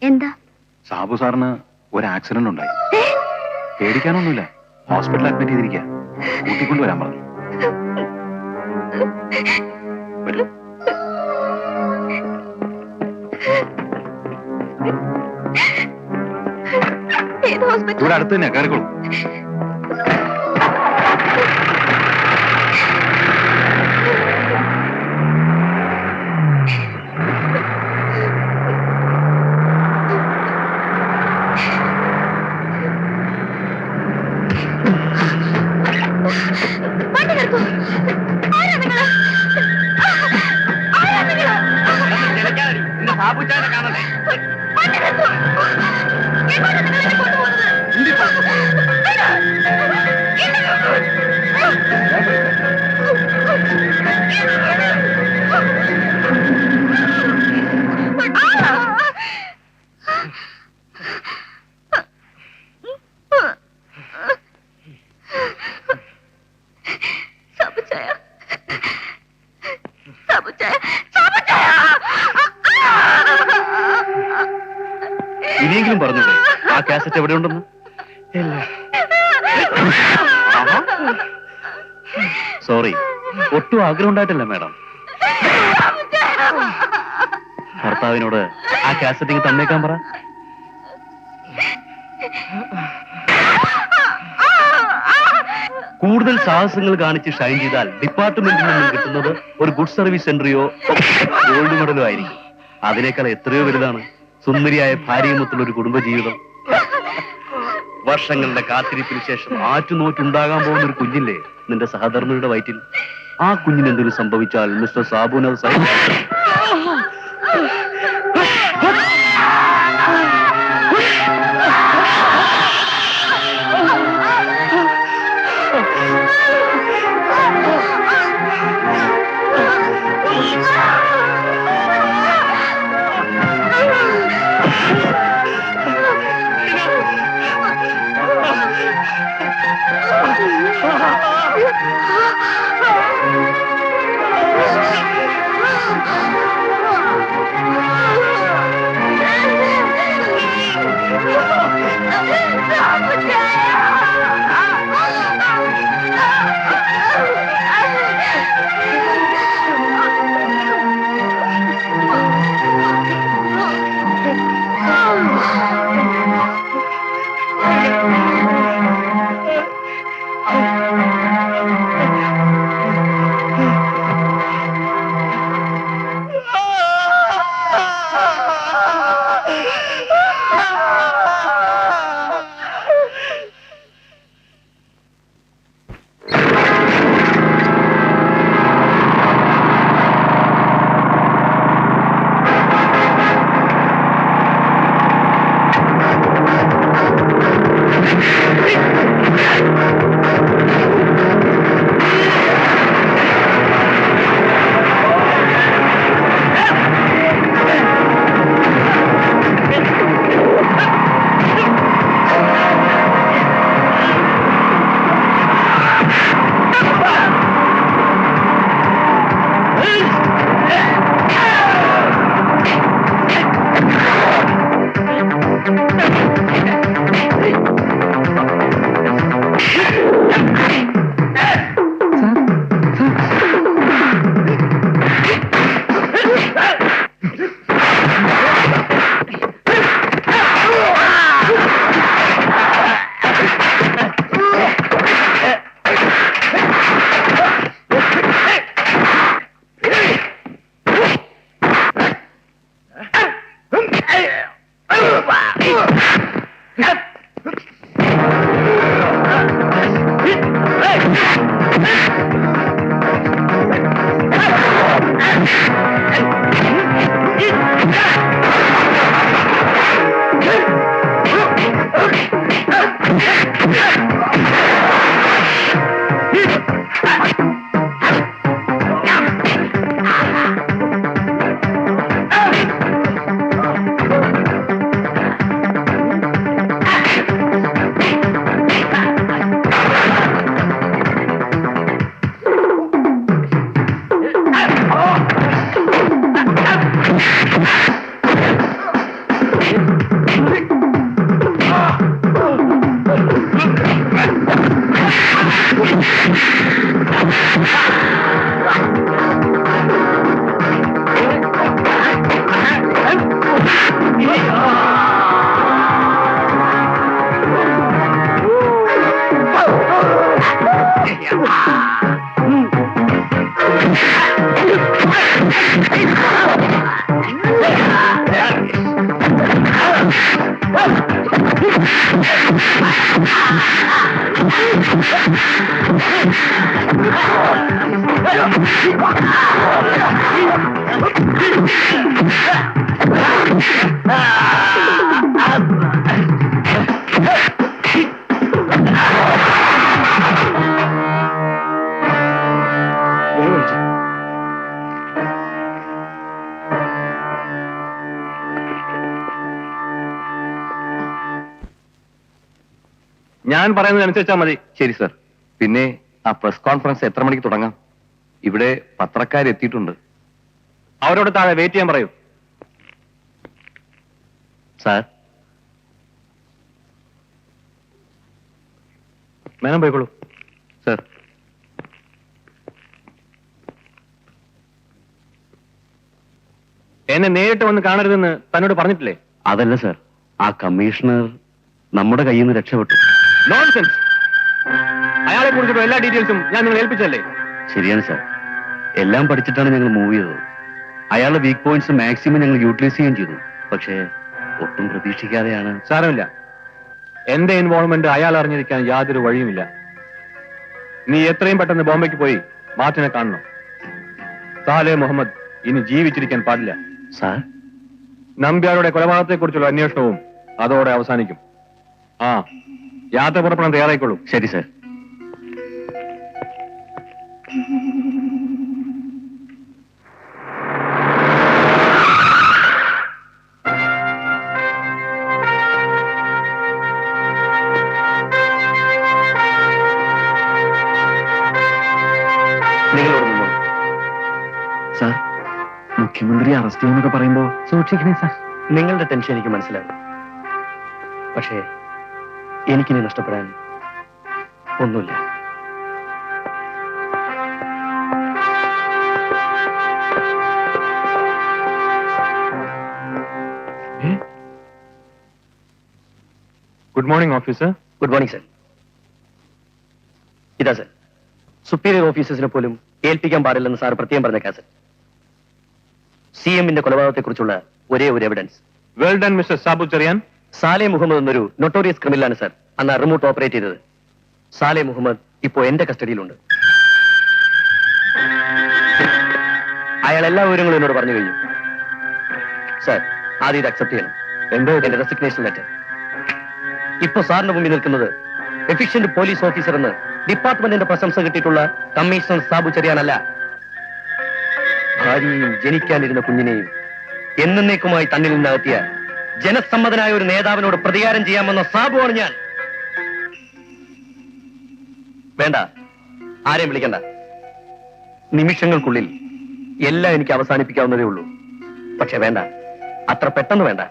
എന്താ? സാബു സാറിന് ഒരു ആക്സിഡന്റ് ഉണ്ടായി. പേടിക്കാനൊന്നുമില്ല. ഹോസ്പിറ്റലിൽ അഡ്മിറ്റ് ചെയ്തിരിക്കുക. കൂട്ടിക്കൊണ്ടുവരാൻ പറഞ്ഞു. വരൂ. ഇവിടെ അടുത്ത് തന്നെ കയറിക്കോളൂ. ഇനിയെങ്കിലും പറഞ്ഞൂടെ ആ കാസറ്റ് എവിടെ ഉണ്ടെന്ന്? സോറി, ഒട്ടും ആഗ്രഹം ഉണ്ടായിട്ടില്ല മാഡം. ഭർത്താവിനോട് ആ കാസറ്റിങ് തന്നേക്കാൻ പറ. കൂടുതൽ സാഹസങ്ങൾ കാണിച്ച് ഷൈൻ ചെയ്താൽ ഡിപ്പാർട്ട്മെന്റിൽ നിന്നും കിട്ടുന്നത് ഒരു ഗുഡ് സർവീസ് സെന്ററിയോ ഗോൾഡ് മെഡലോ ആയിരിക്കും. അതിനേക്കാൾ എത്രയോ വലുതാണ് സുന്ദരിയായ ഭാര്യയുമൊത്തുള്ള ഒരു കുടുംബജീവിതം. വർഷങ്ങളുടെ കാത്തിരിപ്പിന് ശേഷം ആറ്റുനോറ്റുണ്ടാകാൻ പോകുന്ന ഒരു കുഞ്ഞില്ലേ നിന്റെ സഹധർമ്മിയുടെ വയറ്റിൽ? ആ കുഞ്ഞിന് എന്തെങ്കിലും സംഭവിച്ചാൽ മിസ്റ്റർ സാബുവിന് ഞാൻ പറയുന്നതനുസരിച്ചാ മതി. ശരി സർ. പിന്നെ ആ പ്രസ് കോൺഫറൻസ് എത്ര മണിക്ക് തുടങ്ങാം? ഇവിടെ പത്രക്കാരെത്തിയിട്ടുണ്ട്. അവരോട് താഴെ വെയിറ്റ് ചെയ്യാൻ പറയൂ. സാർ, മേനം പോയിക്കോളൂ. സർ. എന്നെ നേരിട്ട് വന്ന് കാണരുതെന്ന് തന്നോട് പറഞ്ഞിട്ടില്ലേ? അതല്ല സർ, ആ കമ്മീഷണർ നമ്മുടെ കയ്യിൽ നിന്ന് രക്ഷപ്പെട്ടു. നോൺസെൻസ്. അയാളെ കുറിച്ചിട്ടുള്ള എല്ലാ ഡീറ്റെയിൽസും ഞാൻ നിങ്ങൾ ഏൽപ്പിച്ചല്ലേ? ശരിയാണ് സാർ. എല്ലാം പഠിച്ചിട്ടാണ് ഞങ്ങൾ മൂവ് ചെയ്തത്. അയാളുടെ വീക്ക് പോയിന്റ്സ് മാക്സിമം ഞങ്ങൾ യൂട്ടിലൈസ് ചെയ്യുകയും ചെയ്തു. പക്ഷേ ഒട്ടും പ്രതീക്ഷിക്കാതെയാണ്. സാരമില്ല, എന്റെ ഇൻവോൾവ്മെന്റ് അയാൾ അറിഞ്ഞിരിക്കാൻ യാതൊരു വഴിയുമില്ല. നീ എത്രയും പെട്ടെന്ന് ബോംബെക്ക് പോയി മാർട്ടിനെ കാണണം. സാലെ മുഹമ്മദ് ഇനി ജീവിച്ചിരിക്കാൻ പാടില്ല. സാർ, നമ്പ്യാരുടെ കൊലപാതകത്തെ കുറിച്ചുള്ള അന്വേഷണവും അതോടെ അവസാനിക്കും. ആ, യാത്ര പുറപ്പെടാൻ തയ്യാറായിക്കോളൂ. ശരി സാർ. സാർ, മുഖ്യമന്ത്രി അറസ്റ്റ് ചെയ്യുന്നൊക്കെ പറയുമ്പോ സൂക്ഷിക്കണേ സാർ. നിങ്ങളുടെ ടെൻഷൻ എനിക്ക് മനസ്സിലാവും. പക്ഷേ എനിക്കിനി നഷ്ടപ്പെടാൻ ഒന്നുമില്ല. Good morning officer. Good morning sir. ഇതാ സർ, സുപ്പീരിയർ ഓഫീസേഴ്സിനെ പോലും ഏൽപ്പിക്കാൻ പാടില്ലെന്ന് സാർ പ്രത്യേകം പറഞ്ഞ കേസ്. CM-ന്റെ കൊലപാതകത്തെ കുറിച്ചുള്ള ഒരേ ഒരു evidence. Well done mister Sabu Cherian. Saleh Muhammad എന്നൊരു നൊട്ടോറിയസ് ക്രിമിനലാണ് സർ അന്ന് റിമോട്ട് ഓപ്പറേറ്റ് ചെയ്തത്. സാലെ മുഹമ്മദ് ഇപ്പോ എന്റെ കസ്റ്റഡിയിലുണ്ട്. അയാൾ എല്ലാ വിവരങ്ങളും എന്നോട് പറഞ്ഞു കഴിഞ്ഞു. സർ, ആദ്യം ഇത് അക്സെപ്റ്റ് ചെയ്യണം. എന്റെ റെസിഗ്നേഷൻ ലെറ്റർ. ഇപ്പൊ സാറിന് മുമ്പിൽ നിൽക്കുന്നത് എഫിഷ്യന്റ് പോലീസ് ഓഫീസർ എന്ന് ഡിപ്പാർട്ട്മെന്റിന്റെ പ്രശംസ കിട്ടിയിട്ടുള്ള കമ്മീഷണർ സാബു ചെറിയാനല്ല. ഭാര്യയെയും ജനിക്കാനിരുന്ന കുഞ്ഞിനെയും എന്നേക്കുമായി തന്നിൽ നിന്നകത്തിയ ജനസമ്മതനായ ഒരു നേതാവിനോട് പ്രതികാരം ചെയ്യാമെന്ന സാബുവാണ് ഞാൻ. വേണ്ട, ആരെയും വിളിക്കണ്ട. നിമിഷങ്ങൾക്കുള്ളിൽ എല്ലാം എനിക്ക് അവസാനിപ്പിക്കാവുന്നതേ ഉള്ളൂ. പക്ഷെ വേണ്ട, അത്ര പെട്ടെന്ന് വേണ്ട.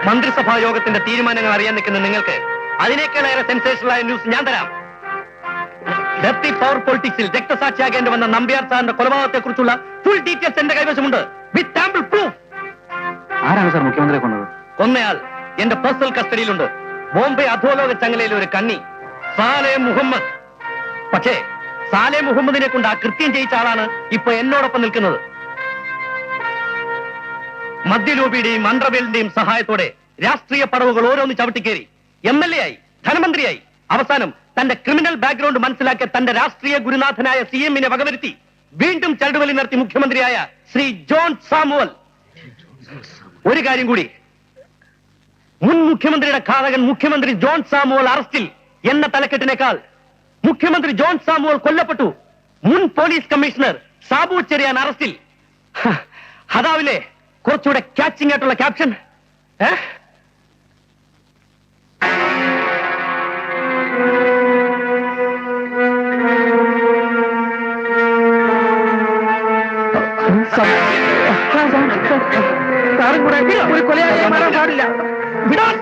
മന്ത്രിസഭാ യോഗത്തിന്റെ തീരുമാനങ്ങൾ അറിയാൻ നിൽക്കുന്ന നിങ്ങൾക്ക് അതിനേക്കാളേറെ സെൻസേഷണലായ ന്യൂസ് ഞാൻ തരാം. ഡെപ്തി പവർ പൊളിറ്റിക്സിൽ രക്തസാക്ഷിയാകേണ്ടി വന്ന നമ്പ്യാർ സാറിന്റെ കൊലപാതകത്തെ കുറിച്ചുള്ള ഫുൾ ഡീറ്റെയിൽസ് എന്റെ കൈവശമുണ്ട്. വിത്ത് ആംപിൾ പ്രൂഫ്. ആരാണ് സാർ മുഖ്യമന്ത്രിയെ കൊന്നത്? കൊന്നയാൾ എന്റെ പേഴ്സണൽ കസ്റ്റഡിയിലുണ്ട്. ബോംബെ അധോലോക ചങ്ങലയിലെ ഒരു കണ്ണി, സാലെ മുഹമ്മദ്. പക്ഷേ സാലെ മുഹമ്മദിനെ കൊണ്ട് ആ കൃത്യം ചെയ്യിച്ച ആളാണ് ഇപ്പൊ എന്നോടൊപ്പം നിൽക്കുന്നത്. മദ്യലോബിയുടെയും അണ്ടർവേലിന്റെയും സഹായത്തോടെ രാഷ്ട്രീയ പടവുകൾ ഓരോന്ന് ചവിട്ടിക്കേറി MLA ആയി, ധനമന്ത്രിയായി, അവസാനം തന്റെ ക്രിമിനൽ ബാക്ക്ഗ്രൗണ്ട് മനസ്സിലാക്കിയ തന്റെ രാഷ്ട്രീയ ഗുരുനാഥനായ CM-നെ വകവരുത്തി വീണ്ടും ചരടുവലി നടത്തി മുഖ്യമന്ത്രിയായ ശ്രീ ജോൺ സാമുവൽ. ഒരു കാര്യം കൂടി, മുൻ മുഖ്യമന്ത്രിയുടെ ഘാതകൻ മുഖ്യമന്ത്രി ജോൺ സാമുവൽ അറസ്റ്റിൽ എന്ന തലക്കെട്ടിനേക്കാൾ മുഖ്യമന്ത്രി ജോൺ സാമുവൽ കൊല്ലപ്പെട്ടു, മുൻ പോലീസ് കമ്മീഷണർ സാബു ചെറിയാൻ അറസ്റ്റിൽ. അതാവില്ലേ കുറച്ചുകൂടെ ക്യാച്ചിങ് ആയിട്ടുള്ള ക്യാപ്ഷൻ. സാറും കൂടെ ഒരു കൊലയാളിയെ മാറാൻ പാടില്ല. വിടാൻ.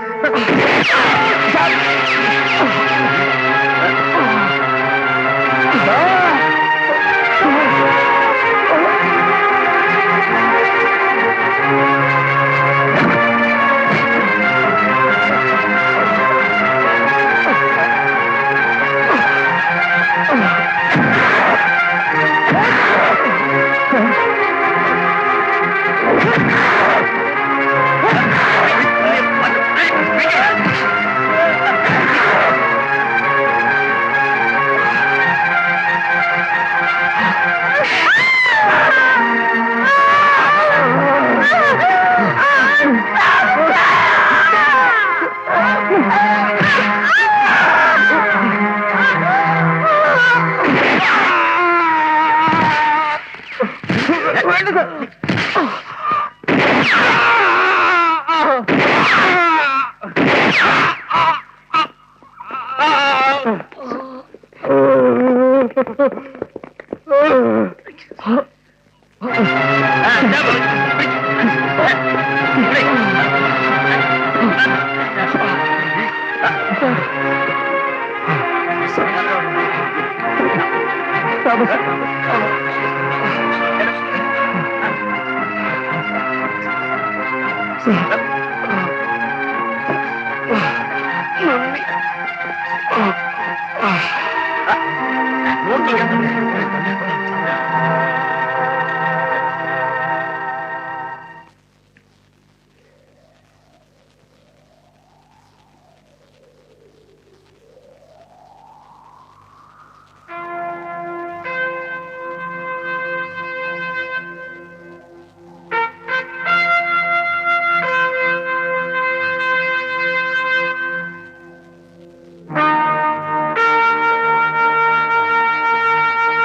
Sir.